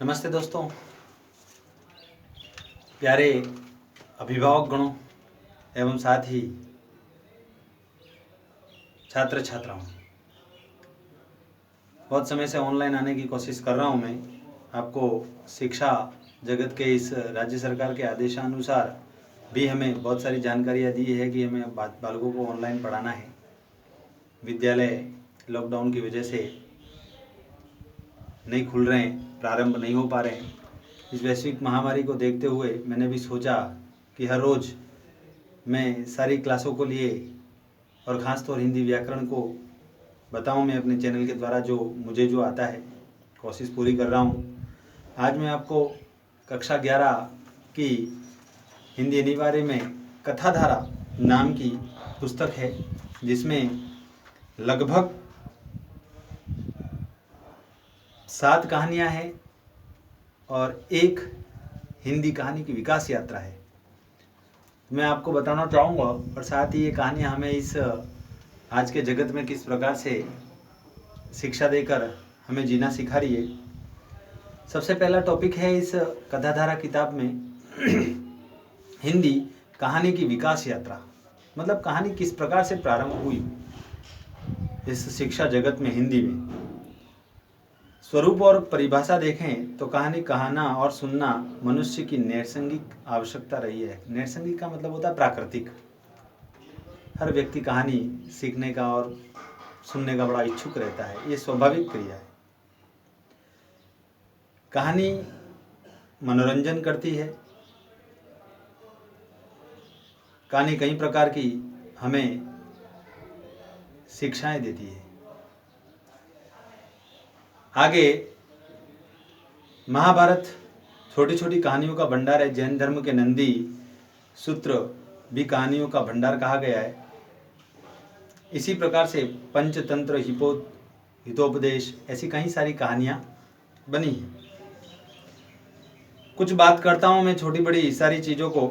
नमस्ते दोस्तों, प्यारे अभिभावक गणों एवं साथ ही छात्र छात्राओं। बहुत समय से ऑनलाइन आने की कोशिश कर रहा हूं मैं। आपको शिक्षा जगत के इस राज्य सरकार के आदेशानुसार भी हमें बहुत सारी जानकारियां दी है कि हमें बालकों को ऑनलाइन पढ़ाना है। विद्यालय लॉकडाउन की वजह से नहीं खुल रहे हैं, प्रारंभ नहीं हो पा रहे हैं। इस वैश्विक महामारी को देखते हुए मैंने भी सोचा कि हर रोज़ मैं सारी क्लासों को लिए और ख़ासतौर हिंदी व्याकरण को बताऊं मैं अपने चैनल के द्वारा मुझे जो आता है, कोशिश पूरी कर रहा हूं। आज मैं आपको कक्षा 11 की हिंदी अनिवार्य में कथाधारा नाम की पुस्तक है, जिसमें लगभग 7 कहानियां हैं और एक हिंदी कहानी की विकास यात्रा है। मैं आपको बताना चाहूँगा और साथ ही ये कहानियाँ हमें इस आज के जगत में किस प्रकार से शिक्षा देकर हमें जीना सिखा रही है। सबसे पहला टॉपिक है इस कथाधारा किताब में हिंदी कहानी की विकास यात्रा, मतलब कहानी किस प्रकार से प्रारंभ हुई इस शिक्षा जगत में हिंदी में। स्वरूप और परिभाषा देखें तो कहानी कहना और सुनना मनुष्य की नैसर्गिक आवश्यकता रही है। नैसर्गिक का मतलब होता है प्राकृतिक। हर व्यक्ति कहानी सीखने का और सुनने का बड़ा इच्छुक रहता है, ये स्वाभाविक क्रिया है। कहानी मनोरंजन करती है। कहानी कई प्रकार की हमें शिक्षाएं देती है। आगे महाभारत छोटी छोटी कहानियों का भंडार है। जैन धर्म के नंदी सूत्र भी कहानियों का भंडार कहा गया है। इसी प्रकार से पंचतंत्र, हितोपदेश, ऐसी कई सारी कहानियां बनी हैं। कुछ बात करता हूं मैं छोटी बड़ी सारी चीज़ों को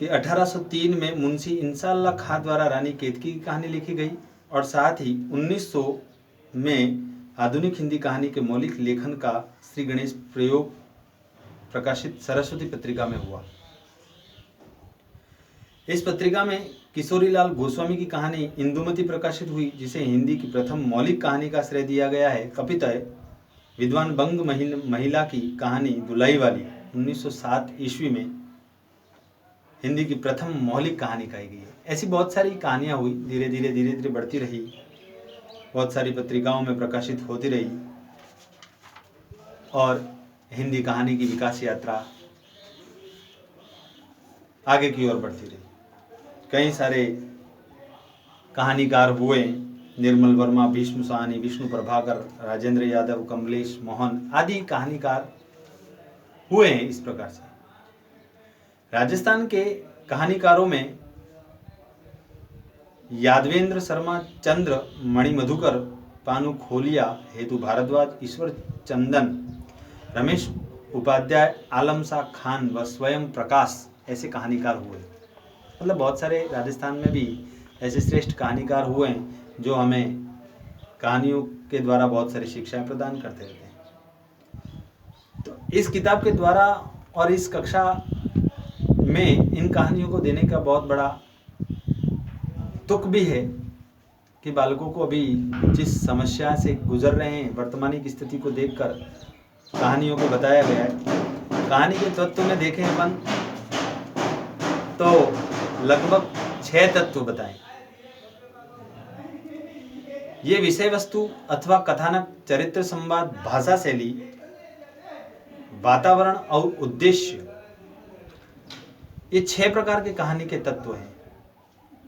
कि 1803 में मुंशी इंसाल्लाह खां द्वारा रानी केतकी की कहानी लिखी गई और साथ ही 1900 में आधुनिक हिंदी कहानी के मौलिक लेखन का श्री गणेश प्रयोग प्रकाशित सरस्वती पत्रिका में हुआ। इस पत्रिका में किशोरीलाल गोस्वामी की कहानी इंदुमती प्रकाशित हुई, जिसे हिंदी की प्रथम मौलिक कहानी का श्रेय दिया गया है। कपित विद्वान बंग महिला की कहानी दुलाई वाली 1907 ईस्वी में हिंदी की प्रथम मौलिक कहानी कही गई है। ऐसी बहुत सारी कहानियां हुई, धीरे धीरे बढ़ती रही, बहुत सारी पत्रिकाओं में प्रकाशित होती रही और हिंदी कहानी की विकास यात्रा आगे की ओर बढ़ती रही। कई सारे कहानीकार हुए, निर्मल वर्मा, भीष्म साहनी, विष्णु प्रभाकर, राजेंद्र यादव, कमलेश मोहन आदि कहानीकार हुए हैं। इस प्रकार से राजस्थान के कहानीकारों में यादवेंद्र शर्मा, चंद्र मणि मधुकर, पानु खोलिया, हेतु भारद्वाज, ईश्वर चंदन, रमेश उपाध्याय, आलम शाह खान व स्वयं प्रकाश ऐसे कहानीकार हुए। मतलब बहुत सारे राजस्थान में भी ऐसे श्रेष्ठ कहानीकार हुए हैं जो हमें कहानियों के द्वारा बहुत सारी शिक्षाएं प्रदान करते रहते हैं। तो इस किताब के द्वारा और इस कक्षा में इन कहानियों को देने का बहुत बड़ा तुक भी है कि बालकों को अभी जिस समस्या से गुजर रहे हैं, वर्तमानी की स्थिति को देखकर कहानियों को बताया गया है। कहानी के तत्व में देखें अपन तो लगभग 6 तत्व बताएं। ये विषय वस्तु अथवा कथानक, चरित्र, संवाद, भाषा शैली, वातावरण और उद्देश्य, ये 6 प्रकार के कहानी के तत्व हैं।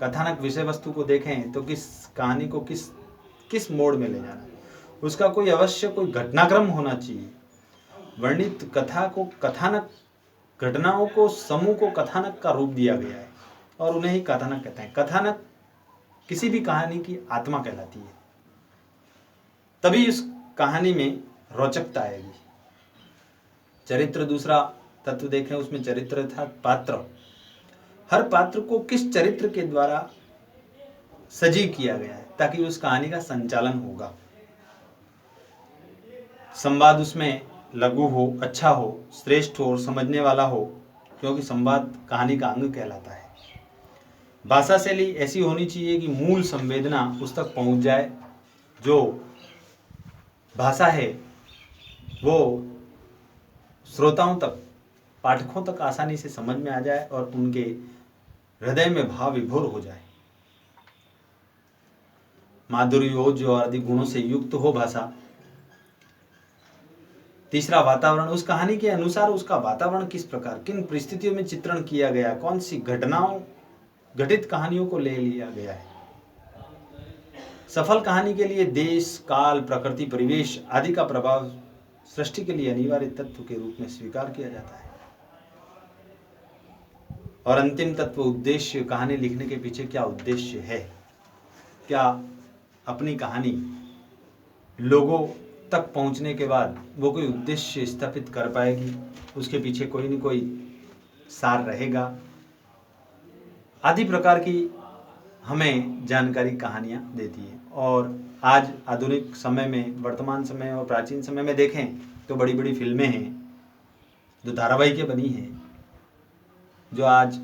कथानक विषय वस्तु को देखें तो किस कहानी को किस मोड़ में ले जाना, उसका कोई अवश्य कोई घटनाक्रम होना चाहिए। वर्णित कथा को कथानक, घटनाओं को समूह को कथानक का रूप दिया गया है और उन्हें ही कथानक कहते हैं। कथानक किसी भी कहानी की आत्मा कहलाती है, तभी उस कहानी में रोचकता आएगी। चरित्र दूसरा तत्व देखें, उसमें चरित्र था पात्र। हर पात्र को किस चरित्र के द्वारा सजीव किया गया है ताकि उस कहानी का संचालन होगा। संवाद उसमें लघु हो, अच्छा हो, श्रेष्ठ हो और समझने वाला हो, क्योंकि संवाद कहानी का अंग कहलाता है। भाषा शैली ऐसी होनी चाहिए कि मूल संवेदना उस तक पहुंच जाए। जो भाषा है वो श्रोताओं तक, पाठकों तक आसानी से समझ में आ जाए और उनके हृदय में भाव विभोर हो जाए। माधुर्य, ओज और आदि गुणों से युक्त हो भाषा। तीसरा, वातावरण। उस कहानी के अनुसार उसका वातावरण किस प्रकार, किन परिस्थितियों में चित्रण किया गया, कौन सी घटनाओं, घटित कहानियों को ले लिया गया है। सफल कहानी के लिए देश, काल, प्रकृति, परिवेश आदि का प्रभाव सृष्टि के लिए अनिवार्य तत्व के रूप में स्वीकार किया जाता है। और अंतिम तत्व, उद्देश्य। कहानी लिखने के पीछे क्या उद्देश्य है? क्या अपनी कहानी लोगों तक पहुंचने के बाद वो कोई उद्देश्य स्थापित कर पाएगी, उसके पीछे कोई न कोई सार रहेगा, आदि प्रकार की हमें जानकारी कहानियाँ देती है। और आज आधुनिक समय में, वर्तमान समय और प्राचीन समय में देखें तो बड़ी बड़ी फिल्में हैं, जो धारावाहिकें बनी हैं, जो आज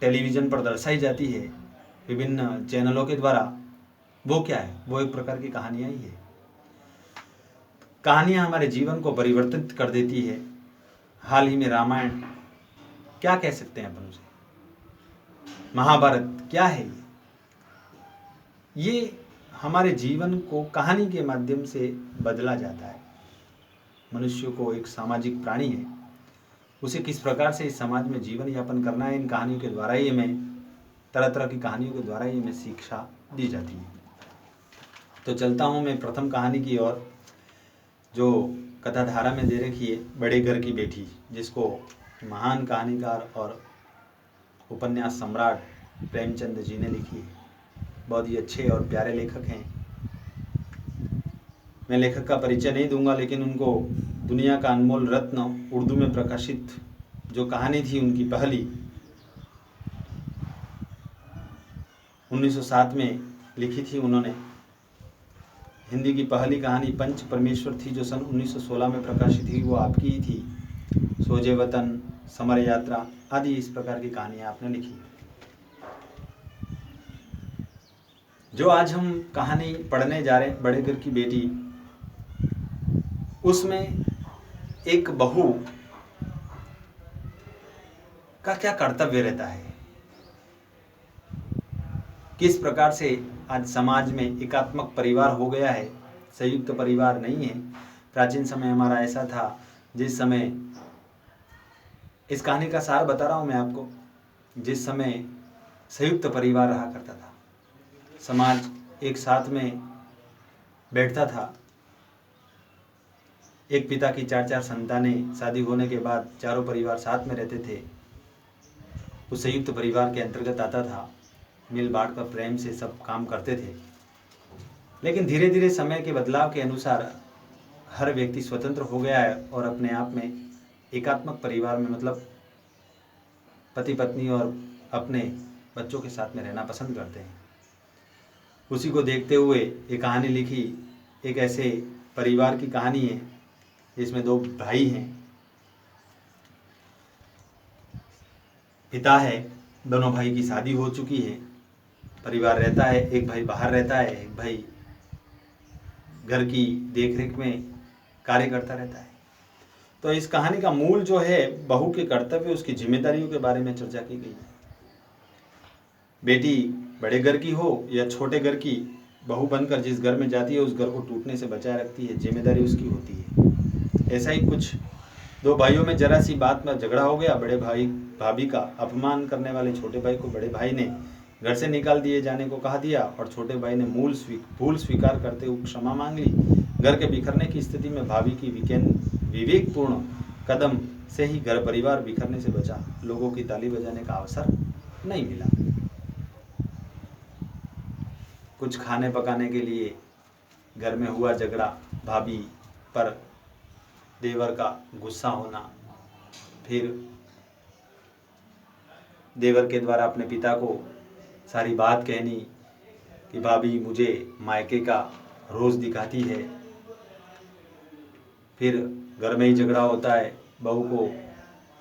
टेलीविज़न पर दर्शाई जाती है विभिन्न चैनलों के द्वारा, वो क्या है? वो एक प्रकार की कहानियाँ ही है। कहानियाँ हमारे जीवन को परिवर्तित कर देती है। हाल ही में रामायण, क्या कह सकते हैं अपन उसे, महाभारत क्या है ये हमारे जीवन को कहानी के माध्यम से बदला जाता है। मनुष्य को एक सामाजिक प्राणी है, उसे किस प्रकार से इस समाज में जीवन यापन करना है, इन कहानियों के द्वारा ही हमें, तरह तरह की कहानियों के द्वारा ही हमें शिक्षा दी जाती है। तो चलता हूँ मैं प्रथम कहानी की ओर, जो कथाधारा में दे रखी है, बड़े घर की बेटी, जिसको महान कहानीकार और उपन्यास सम्राट प्रेमचंद जी ने लिखी है। बहुत ही अच्छे और प्यारे लेखक हैं। मैं लेखक का परिचय नहीं दूंगा, लेकिन उनको दुनिया का अनमोल रत्न उर्दू में प्रकाशित जो कहानी थी उनकी पहली, 1907 में लिखी थी उन्होंने। हिंदी की पहली कहानी पंच परमेश्वर थी, जो सन 1916 में प्रकाशित हुई, वो आपकी ही थी। सोजे वतन, समर यात्रा आदि इस प्रकार की कहानियाँ आपने लिखी। जो आज हम कहानी पढ़ने जा रहे हैं, बड़े घर की बेटी, उसमें एक बहू का क्या कर्तव्य रहता है, किस प्रकार से आज समाज में एकात्मक परिवार हो गया है, संयुक्त परिवार नहीं है। प्राचीन समय हमारा ऐसा था, जिस समय, इस कहानी का सार बता रहा हूँ मैं आपको, जिस समय संयुक्त परिवार रहा करता था, समाज एक साथ में बैठता था, एक पिता की 4-4 संतानें, शादी होने के बाद चारों परिवार साथ में रहते थे, उस संयुक्त परिवार के अंतर्गत आता था, मिल बांट कर प्रेम से सब काम करते थे। लेकिन धीरे धीरे समय के बदलाव के अनुसार हर व्यक्ति स्वतंत्र हो गया है और अपने आप में एकात्मक परिवार में, मतलब पति पत्नी और अपने बच्चों के साथ में रहना पसंद करते हैं। उसी को देखते हुए ये कहानी लिखी। एक ऐसे परिवार की कहानी है जिसमें 2 भाई हैं, पिता है, दोनों भाई की शादी हो चुकी है, परिवार रहता है, एक भाई बाहर रहता है, एक भाई घर की देखरेख में कार्य करता रहता है। तो इस कहानी का मूल जो है, बहू के कर्तव्य, उसकी जिम्मेदारियों के बारे में चर्चा की गई है। बेटी बड़े घर की हो या छोटे घर की, बहू बनकर जिस घर में जाती है, उस घर को टूटने से बचाए रखती है, जिम्मेदारी उसकी होती है। ऐसा ही कुछ 2 भाइयों में जरा सी बात में झगड़ा हो गया। बड़े भाई भाभी का अपमान करने वाले छोटे भाई को बड़े भाई ने घर से निकाल दिए जाने को कहा दिया, और छोटे भाई ने भूल स्वीकार करते हुए क्षमा मांग ली। घर के बिखरने की स्थिति में भाभी की विवेकपूर्ण कदम से ही घर परिवार बिखरने से बचा। लोगों की ताली बजाने का अवसर नहीं मिला। कुछ खाने पकाने के लिए घर में हुआ झगड़ा, भाभी पर देवर का गुस्सा होना, फिर देवर के द्वारा अपने पिता को सारी बात कहनी कि भाभी मुझे मायके का रोज़ दिखाती है। फिर घर में ही झगड़ा होता है, बहू को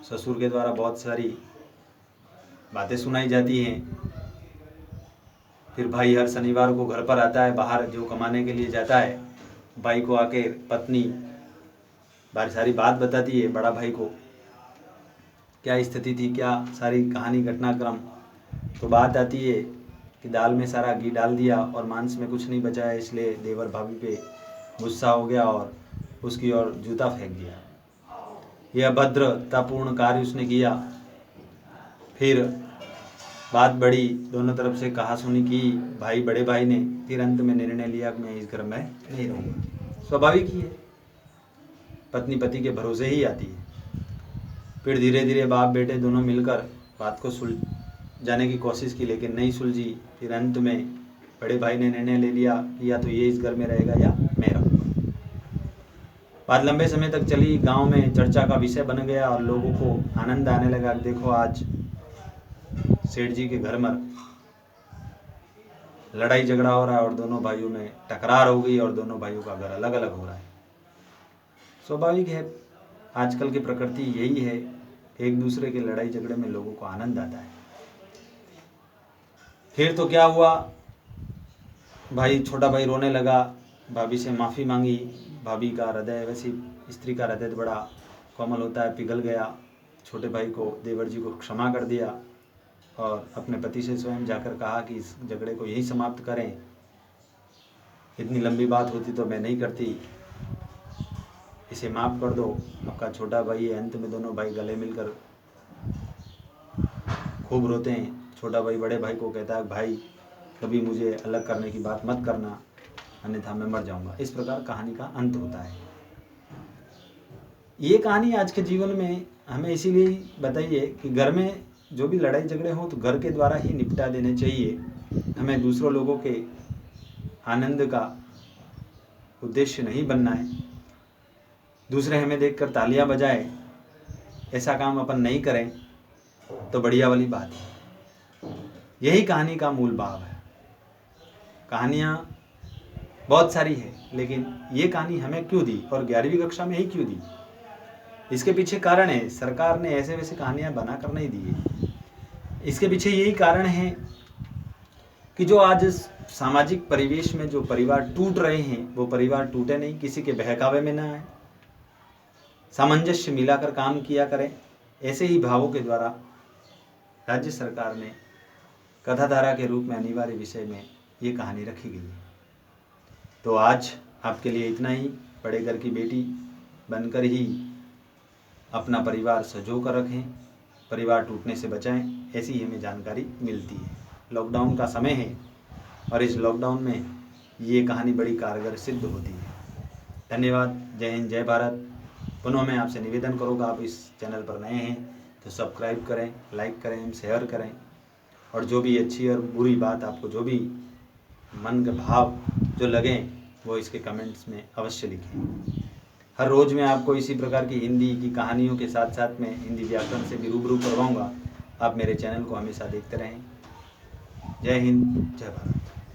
ससुर के द्वारा बहुत सारी बातें सुनाई जाती हैं। फिर भाई हर शनिवार को घर पर आता है, बाहर जो कमाने के लिए जाता है, भाई को आके पत्नी बारी सारी बात बताती है, बड़ा भाई को क्या स्थिति थी, क्या सारी कहानी घटनाक्रम। तो बात आती है कि दाल में सारा घी डाल दिया और मांस में कुछ नहीं बचा है, इसलिए देवर भाभी पे गुस्सा हो गया और उसकी ओर जूता फेंक दिया। यह अभद्रतापूर्ण कार्य उसने किया। फिर बात बढ़ी, दोनों तरफ से कहा सुनी की भाई बड़े भाई ने। फिर अंत में निर्णय लिया कि मैं इस घर में नहीं रहूँगा। स्वाभाविक ही है, पत्नी पति के भरोसे ही आती है। फिर धीरे धीरे बाप बेटे दोनों मिलकर बात को सुलझाने की कोशिश की, लेकिन नहीं सुलझी। फिर अंत में बड़े भाई ने निर्णय ले लिया कि या तो ये इस घर में रहेगा या मैं रहूँगा। बात लंबे समय तक चली, गांव में चर्चा का विषय बन गया और लोगों को आनंद आने लगा। देखो आज सेठ जी के घर में लड़ाई झगड़ा हो रहा है और दोनों भाइयों में टकरार हो गई और दोनों भाइयों का घर अलग अलग हो रहा है। स्वाभाविक है, आजकल की प्रकृति यही है, एक दूसरे के लड़ाई झगड़े में लोगों को आनंद आता है। फिर तो क्या हुआ, भाई छोटा भाई रोने लगा, भाभी से माफ़ी मांगी। भाभी का हृदय, वैसी स्त्री का हृदय बड़ा कोमल होता है, पिघल गया। छोटे भाई को, देवर जी को क्षमा कर दिया और अपने पति से स्वयं जाकर कहा कि इस झगड़े को यहीं समाप्त करें, इतनी लंबी बात होती तो मैं नहीं करती, इसे माफ़ कर दो, आपका छोटा भाई है। अंत में दोनों भाई गले मिलकर खूब रोते हैं। छोटा भाई बड़े भाई को कहता है, भाई कभी मुझे अलग करने की बात मत करना, अन्यथा मैं मर जाऊंगा। इस प्रकार कहानी का अंत होता है। ये कहानी आज के जीवन में हमें इसीलिए बताइए कि घर में जो भी लड़ाई झगड़े हो तो घर के द्वारा ही निपटा देने चाहिए। हमें दूसरों लोगों के आनंद का उद्देश्य नहीं बनना है। दूसरे हमें देखकर तालियां बजाए, ऐसा काम अपन नहीं करें तो बढ़िया वाली बात है। यही कहानी का मूल भाव है। कहानियाँ बहुत सारी है, लेकिन ये कहानी हमें क्यों दी और 11वीं कक्षा में ही क्यों दी, इसके पीछे कारण है। सरकार ने ऐसे वैसे कहानियाँ बनाकर नहीं दी है। इसके पीछे यही कारण है कि जो आज सामाजिक परिवेश में जो परिवार टूट रहे हैं, वो परिवार टूटे नहीं, किसी के बहकावे में ना आए, सामंजस्य मिलाकर काम किया करें। ऐसे ही भावों के द्वारा राज्य सरकार ने कथाधारा के रूप में अनिवार्य विषय में ये कहानी रखी गई है। तो आज आपके लिए इतना ही। बड़े घर की बेटी बनकर ही अपना परिवार संजो कर रखें, परिवार टूटने से बचाएं, ऐसी ही हमें जानकारी मिलती है। लॉकडाउन का समय है और इस लॉकडाउन में ये कहानी बड़ी कारगर सिद्ध होती है। धन्यवाद। जय हिंद, जय भारत। पुनः मैं आपसे निवेदन करूँगा, आप इस चैनल पर नए हैं तो सब्सक्राइब करें, लाइक करें, शेयर करें और जो भी अच्छी और बुरी बात आपको, जो भी मन के भाव जो लगें, वो इसके कमेंट्स में अवश्य लिखें। हर रोज़ मैं आपको इसी प्रकार की हिंदी की कहानियों के साथ साथ में हिंदी व्याकरण से भी रूबरू करवाऊँगा। आप मेरे चैनल को हमेशा देखते रहें। जय हिंद, जय भारत।